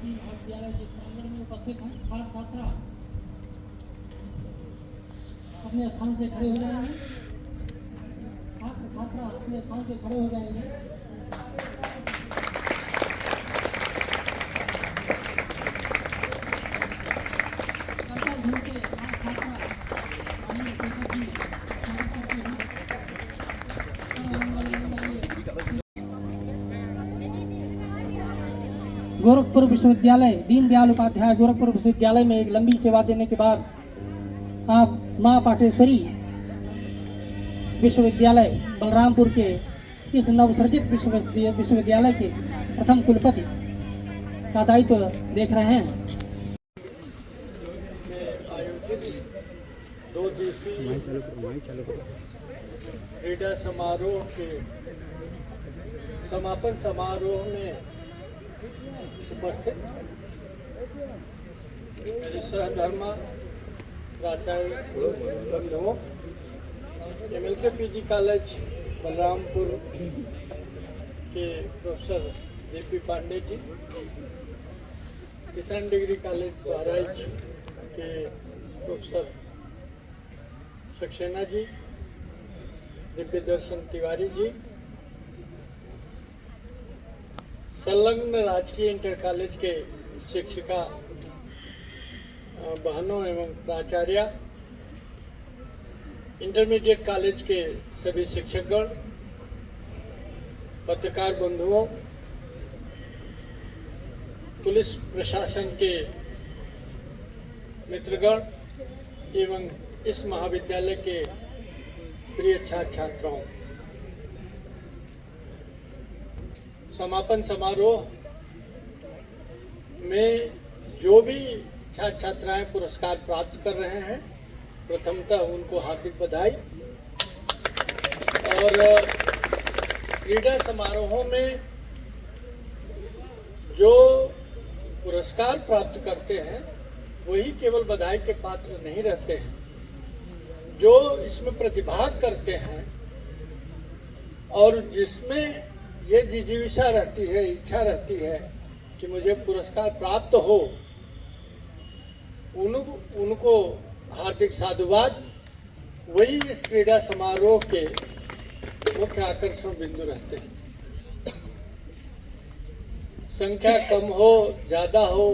प्राचीन महाविद्यालय के प्रांगण में उपस्थित हैं छात्र छात्रा अपने स्थान से खड़े हो जाएंगे। छात्र छात्रा अपने स्थान से खड़े हो जाएंगे। गोरखपुर विश्वविद्यालय दीनदयाल उपाध्याय गोरखपुर विश्वविद्यालय में एक लंबी सेवा देने के बाद आप मां पाटेश्वरी विश्वविद्यालय बलरामपुर के इस नवसृजित विश्वविद्यालय के प्रथम कुलपति का दायित्व देख रहे हैं। आयोजित 2 दिवसीय क्रीडा समारोह के समापन समारोह में उपस्थित मेरे सहधर्मा प्राचार्य बंधुओं, MLK PG कॉलेज बलरामपुर के प्रोफेसर JP पांडे जी, किसान डिग्री कॉलेज बहराइच के प्रोफेसर सक्सेना जी, दिव्य दर्शन तिवारी जी, संलग्न राजकीय इंटर कॉलेज के शिक्षिका बहनों एवं प्राचार्य, इंटरमीडिएट कॉलेज के सभी शिक्षकगण, पत्रकार बंधुओं, पुलिस प्रशासन के मित्रगण एवं इस महाविद्यालय के प्रिय छात्र छात्राओं, समापन समारोह में जो भी छात्र छात्राएं पुरस्कार प्राप्त कर रहे हैं, प्रथमतः उनको हार्दिक बधाई। और क्रीडा समारोहों में जो पुरस्कार प्राप्त करते हैं वही केवल बधाई के पात्र नहीं रहते हैं, जो इसमें प्रतिभाग करते हैं और जिसमें ये जिजीविषा रहती है, इच्छा रहती है कि मुझे पुरस्कार प्राप्त हो, उनको हार्दिक साधुवाद, वही इस क्रीडा समारोह के मुख्य आकर्षण बिंदु रहते हैं। संख्या कम हो ज्यादा हो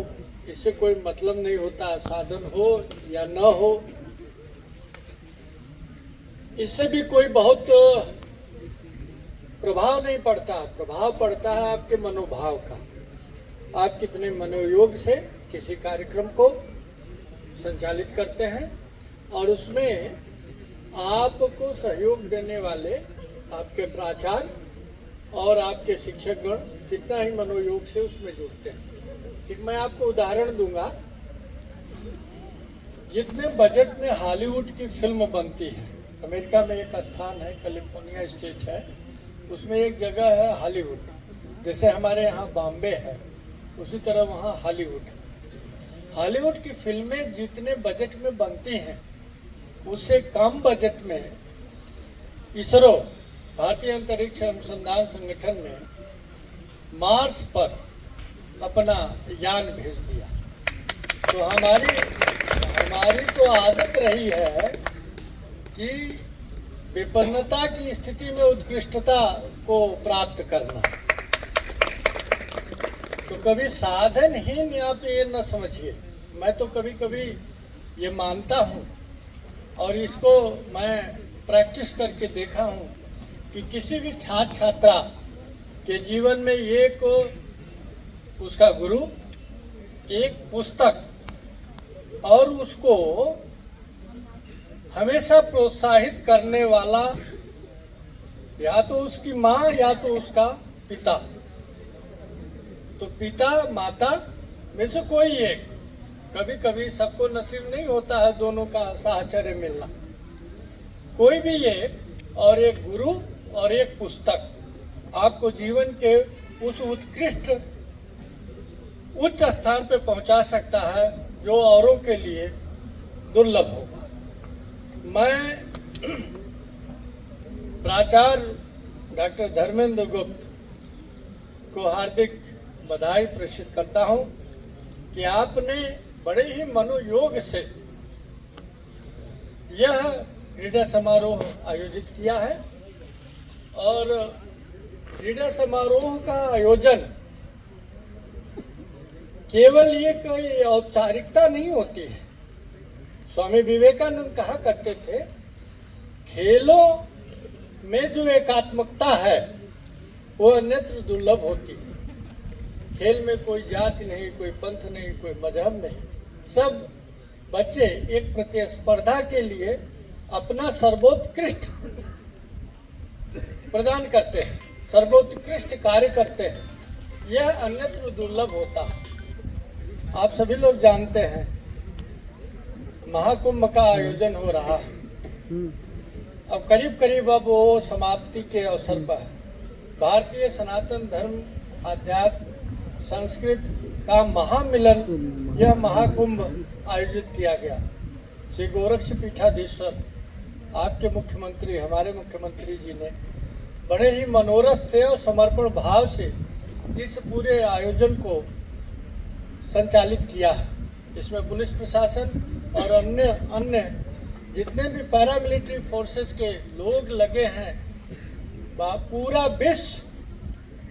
इससे कोई मतलब नहीं होता, साधन हो या न हो इससे भी कोई बहुत प्रभाव नहीं पड़ता। प्रभाव पड़ता है आपके मनोभाव का, आप कितने मनोयोग से किसी कार्यक्रम को संचालित करते हैं और उसमें आपको सहयोग देने वाले आपके प्राचार्य और आपके शिक्षकगण कितना ही मनोयोग से उसमें जुड़ते हैं। एक मैं आपको उदाहरण दूंगा, जितने बजट में हॉलीवुड की फिल्म बनती है, अमेरिका में एक स्थान है, कैलिफोर्निया स्टेट है, उसमें एक जगह है हॉलीवुड, जैसे हमारे यहाँ बॉम्बे है उसी तरह वहाँ हॉलीवुड है। हॉलीवुड की फिल्में जितने बजट में बनती हैं उससे कम बजट में इसरो भारतीय अंतरिक्ष अनुसंधान संगठन ने मार्स पर अपना यान भेज दिया। तो हमारी तो आदत रही है कि विपन्नता की स्थिति में उत्कृष्टता को प्राप्त करना। तो कभी साधनहीन आप ये न समझिए। मैं तो कभी कभी ये मानता हूँ और इसको मैं प्रैक्टिस करके देखा हूँ कि किसी भी छात्र छात्रा के जीवन में एक उसका गुरु, एक पुस्तक और उसको हमेशा प्रोत्साहित करने वाला या तो उसकी माँ या तो उसका पिता। तो पिता माता में से कोई एक, कभी कभी सबको नसीब नहीं होता है दोनों का साहचर्य मिलना, कोई भी एक, और एक गुरु और एक पुस्तक आपको जीवन के उस उत्कृष्ट उच्च स्थान पे पहुंचा सकता है जो औरों के लिए दुर्लभ होगा। मैं प्राचार्य डॉक्टर धर्मेंद्र गुप्त को हार्दिक बधाई प्रेषित करता हूं कि आपने बड़े ही मनोयोग से यह क्रीड़ा समारोह आयोजित किया है। और क्रीड़ा समारोह का आयोजन केवल ये कोई औपचारिकता नहीं होती है। स्वामी विवेकानंद कहा करते थे, खेलों में जो एकात्मकता है वो अन्यत्र दुर्लभ होती है। खेल में कोई जाति नहीं, कोई पंथ नहीं, कोई मजहब नहीं, सब बच्चे एक प्रतिस्पर्धा के लिए अपना सर्वोत्कृष्ट प्रदान करते हैं, सर्वोत्कृष्ट कार्य करते हैं। यह अन्यत्र दुर्लभ होता है। आप सभी लोग जानते हैं महाकुंभ का आयोजन हो रहा है। अब करीब करीब अब वो समाप्ति के अवसर पर है। भारतीय सनातन धर्म, आध्यात्म, संस्कृत का महामिलन, यह महाकुंभ आयोजित किया गया। श्री गोरक्ष पीठाधीश्वर आपके मुख्यमंत्री, हमारे मुख्यमंत्री जी ने बड़े ही मनोरथ से और समर्पण भाव से इस पूरे आयोजन को संचालित किया है। इसमें पुलिस प्रशासन और अन्य जितने भी पैरामिलिट्री फोर्सेस के लोग लगे हैं, पूरा विश्व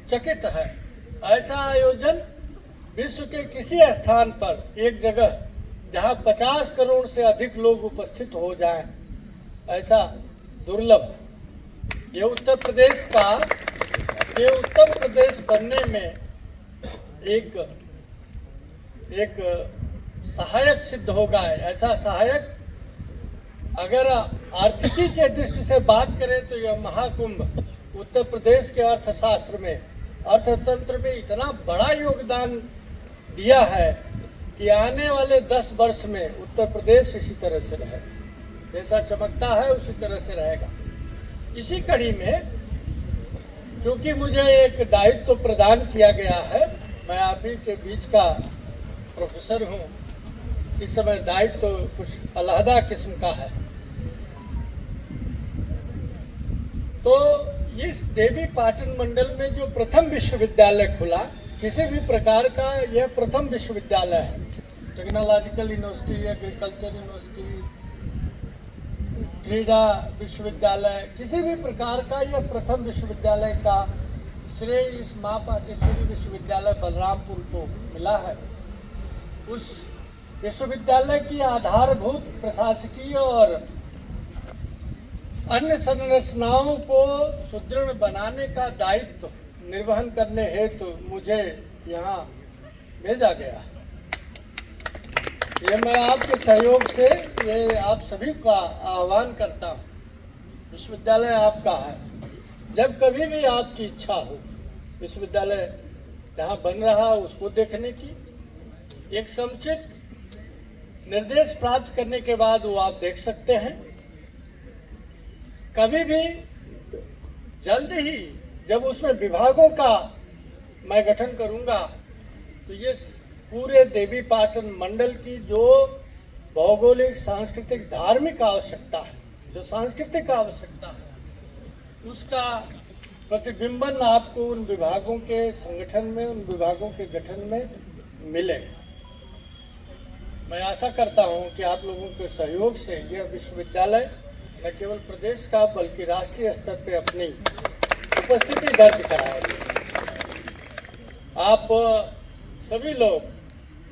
चकित है। ऐसा आयोजन विश्व के किसी स्थान पर, एक जगह जहां 50 करोड़ से अधिक लोग उपस्थित हो जाएं, ऐसा दुर्लभ। ये उत्तर प्रदेश बनने में एक सहायक सिद्ध होगा। ऐसा सहायक, अगर आर्थिकी के दृष्टि से बात करें तो यह महाकुंभ उत्तर प्रदेश के अर्थशास्त्र में, अर्थतंत्र में इतना बड़ा योगदान दिया है कि आने वाले 10 वर्ष में उत्तर प्रदेश इसी तरह से रहे, जैसा चमकता है उसी तरह से रहेगा। इसी कड़ी में चूंकि मुझे एक दायित्व प्रदान किया गया है, मैं आप ही के बीच का प्रोफेसर हूँ, इस समय दायित्व तो कुछ अलहदा किस्म का है। तो इस देवी पाटन मंडल में जो प्रथम विश्वविद्यालय खुला, किसी भी प्रकार का यह प्रथम विश्वविद्यालय है। टेक्नोलॉजिकल यूनिवर्सिटी, एग्रीकल्चर यूनिवर्सिटी, क्रीड़ा विश्वविद्यालय, किसी भी प्रकार का यह प्रथम विश्वविद्यालय का श्रेय इस माँ पाटेश्वरी विश्वविद्यालय बलरामपुर को मिला है। उस विश्वविद्यालय की आधारभूत प्रशासकीय और अन्य संरचनाओं को सुदृढ़ बनाने का दायित्व निर्वहन करने हेतु मुझे यहाँ भेजा गया है। ये मैं आपके सहयोग से ये आप सभी का आह्वान करता हूँ। विश्वविद्यालय आपका है। जब कभी भी आपकी इच्छा हो विश्वविद्यालय जहाँ बन रहा उसको देखने की, एक समुचित निर्देश प्राप्त करने के बाद वो आप देख सकते हैं। कभी भी जल्द ही जब उसमें विभागों का मैं गठन करूंगा तो ये पूरे देवी पाटन मंडल की जो भौगोलिक, सांस्कृतिक, धार्मिक आवश्यकता है, जो सांस्कृतिक आवश्यकता है, उसका प्रतिबिंबन आपको उन विभागों के संगठन में, उन विभागों के गठन में मिलेगा। मैं आशा करता हूं कि आप लोगों के सहयोग से यह विश्वविद्यालय न केवल प्रदेश का बल्कि राष्ट्रीय स्तर पर अपनी उपस्थिति दर्ज कराएगा। आप सभी लोग,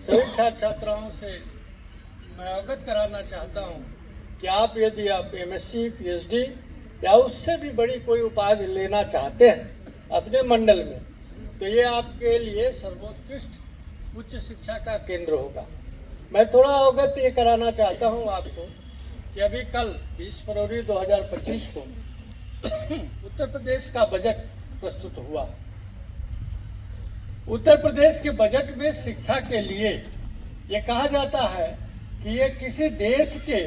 सभी छात्र छात्राओं से मैं अवगत कराना चाहता हूं कि आप यदि आप MSc, PhD या उससे भी बड़ी कोई उपाधि लेना चाहते हैं अपने मंडल में, तो ये आपके लिए सर्वोत्कृष्ट उच्च शिक्षा का केंद्र होगा। मैं थोड़ा अवगत ये कराना चाहता हूं आपको कि अभी कल 20 फरवरी 2025 को उत्तर प्रदेश का बजट प्रस्तुत हुआ। उत्तर प्रदेश के बजट में शिक्षा के लिए ये कहा जाता है कि ये किसी देश के,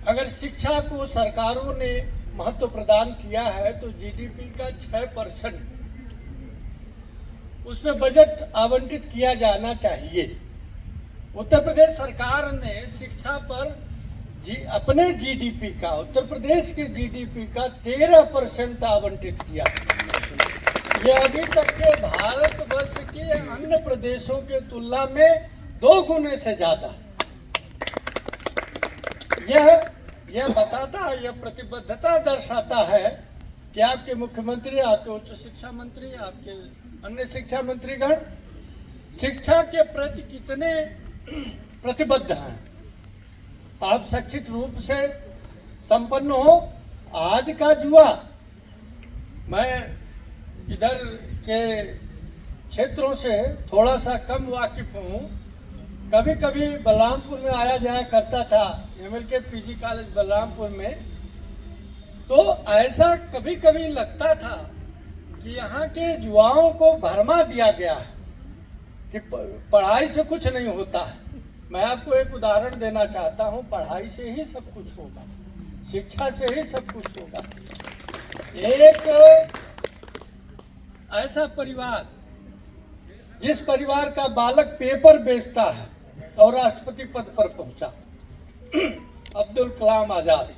अगर शिक्षा को सरकारों ने महत्व प्रदान किया है तो GDP का 6% उसमें बजट आवंटित किया जाना चाहिए। उत्तर प्रदेश सरकार ने शिक्षा पर अपने GDP का, उत्तर प्रदेश के GDP का 13% आवंटित किया। ये अभी तक के भारतवर्ष के अन्य प्रदेशों के तुलना में 2 गुने से ज्यादा। यह बताता है, यह प्रतिबद्धता दर्शाता है कि आपके मुख्यमंत्री, आपके उच्च शिक्षा मंत्री, आपके अन्य शिक्षा मंत्रीगण शिक्षा के प्रति कितने प्रतिबद्ध हैं। आप शैक्षिक रूप से संपन्न हो। आज का युवा, मैं इधर के क्षेत्रों से थोड़ा सा कम वाकिफ हूँ, कभी कभी बलरामपुर में आया जाया करता था, MLK PG कॉलेज बलरामपुर में, तो ऐसा कभी कभी लगता था कि यहाँ के युवाओं को भरमा दिया गया है कि पढ़ाई से कुछ नहीं होता है। मैं आपको एक उदाहरण देना चाहता हूँ, पढ़ाई से ही सब कुछ होगा, शिक्षा से ही सब कुछ होगा। एक ऐसा परिवार, जिस परिवार का बालक पेपर बेचता है और राष्ट्रपति पद पर पहुंचा, अब्दुल कलाम आजाद।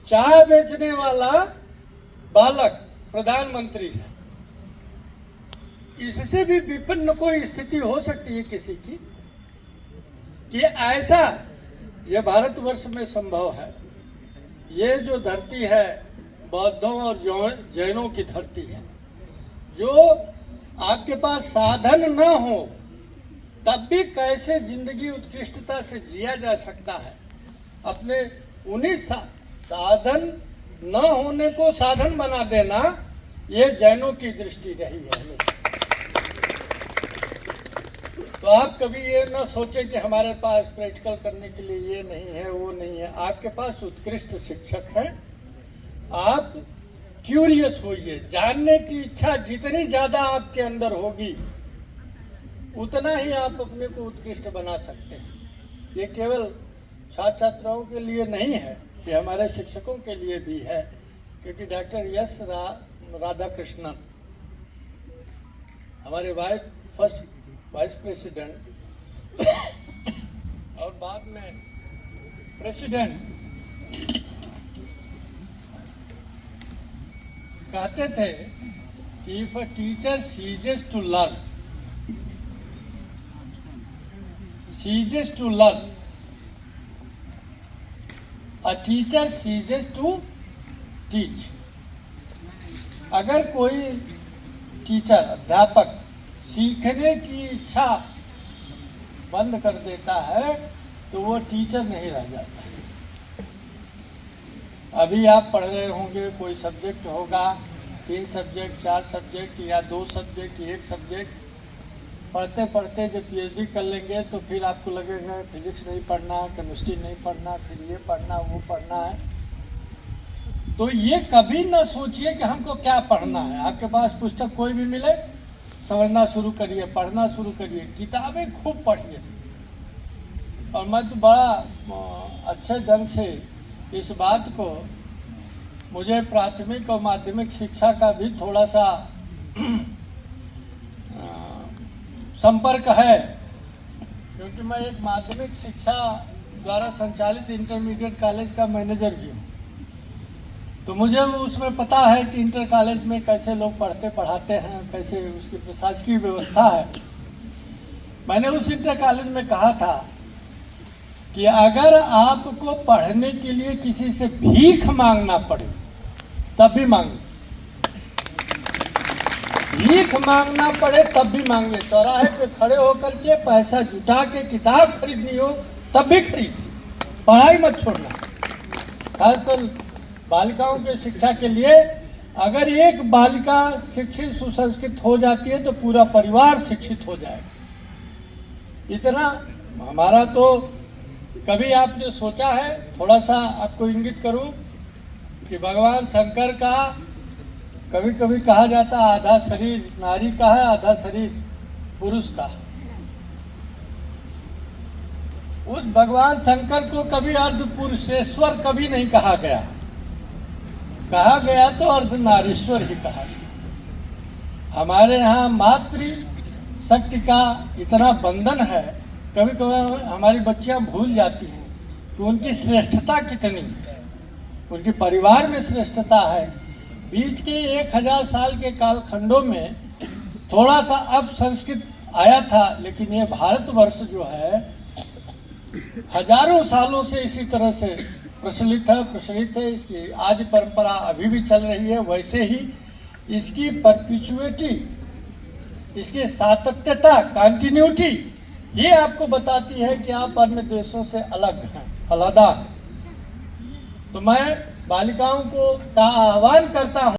चाय बेचने वाला बालक प्रधानमंत्री है। इससे भी विपन्न कोई स्थिति हो सकती है किसी की कि ऐसा यह भारतवर्ष में संभव है। ये जो धरती है बौद्धों और जैनों की धरती है, जो आपके पास साधन न हो तब भी कैसे जिंदगी उत्कृष्टता से जिया जा सकता है। अपने उन्हीं साधन न होने को साधन बना देना, ये जैनों की दृष्टि रही है हमेशा। तो आप कभी ये न सोचें कि हमारे पास प्रैक्टिकल करने के लिए ये नहीं है, वो नहीं है। आपके पास उत्कृष्ट शिक्षक हैं। आप क्यूरियस होइए, जानने की इच्छा जितनी ज्यादा आपके अंदर होगी उतना ही आप अपने को उत्कृष्ट बना सकते हैं। ये केवल छात्र छात्राओं के लिए नहीं है, ये हमारे शिक्षकों के लिए भी है, क्योंकि डॉक्टर एस राधाकृष्णन हमारे फर्स्ट वाइस प्रेसिडेंट और बाद में प्रेसिडेंट कहते थे कि if a teacher ceases to learn, a teacher ceases to teach। अगर कोई टीचर, अध्यापक सीखने की इच्छा बंद कर देता है तो वो टीचर नहीं रह जाता है। अभी आप पढ़ रहे होंगे, कोई सब्जेक्ट होगा, 3 सब्जेक्ट, 4 सब्जेक्ट या 2 सब्जेक्ट, 1 सब्जेक्ट, पढ़ते पढ़ते जब PhD कर लेंगे तो फिर आपको लगेगा फिजिक्स नहीं पढ़ना, केमिस्ट्री नहीं पढ़ना, फिर ये पढ़ना, वो पढ़ना है। तो ये कभी ना सोचिए कि हमको क्या पढ़ना है। आपके पास पुस्तक कोई भी मिले, समझना शुरू करिए, पढ़ना शुरू करिए, किताबें खूब पढ़िए। और मैं तो बड़ा अच्छे ढंग से इस बात को, मुझे प्राथमिक और माध्यमिक शिक्षा का भी थोड़ा सा संपर्क है, क्योंकि मैं एक माध्यमिक शिक्षा द्वारा संचालित इंटरमीडिएट कॉलेज का मैनेजर भी हूँ। तो मुझे उसमें पता है कि इंटर कॉलेज में कैसे लोग पढ़ते पढ़ाते हैं, कैसे उसकी प्रशासकीय व्यवस्था है। मैंने उस इंटर कॉलेज में कहा था कि अगर आपको पढ़ने के लिए किसी से भीख मांगना पड़े तब भी मांगिए, भीख मांगना पड़े तब भी मांगिए। चौराहे पे खड़े होकर के पैसा जुटा के किताब खरीदनी हो तब भी खरीदिए, पढ़ाई मत छोड़ना। खासकर बालिकाओं के शिक्षा के लिए, अगर एक बालिका शिक्षित सुसंस्कृत हो जाती है तो पूरा परिवार शिक्षित हो जाएगा। इतना हमारा तो कभी आपने सोचा है, थोड़ा सा आपको इंगित करूं कि भगवान शंकर का कभी कभी कहा जाता है आधा शरीर नारी का है, आधा शरीर पुरुष का। उस भगवान शंकर को कभी अर्ध पुरुषेश्वर कभी नहीं कहा गया, कहा गया तो अर्ध नारीश्वर ही कहा गया। हमारे यहाँ मातृ शक्ति का इतना बंधन है, कभी कभी हमारी बच्चियां भूल जाती हैं कि उनकी श्रेष्ठता कितनी है, उनके परिवार में श्रेष्ठता है, बीच के 1000 साल के कालखंडों में थोड़ा सा अब संस्कृत आया था, लेकिन ये भारतवर्ष जो है हजारों सालों से इसी तरह से प्रचलित है। इसकी आज परंपरा अभी भी चल रही है। वैसे ही इसकी परपिचुएटी, इसकी सातत्यता, कंटिन्यूटी, ये आपको बताती है कि आप अन्य देशों से अलग हैं, अलग। तो मैं बालिकाओं को का आह्वान करता हूँ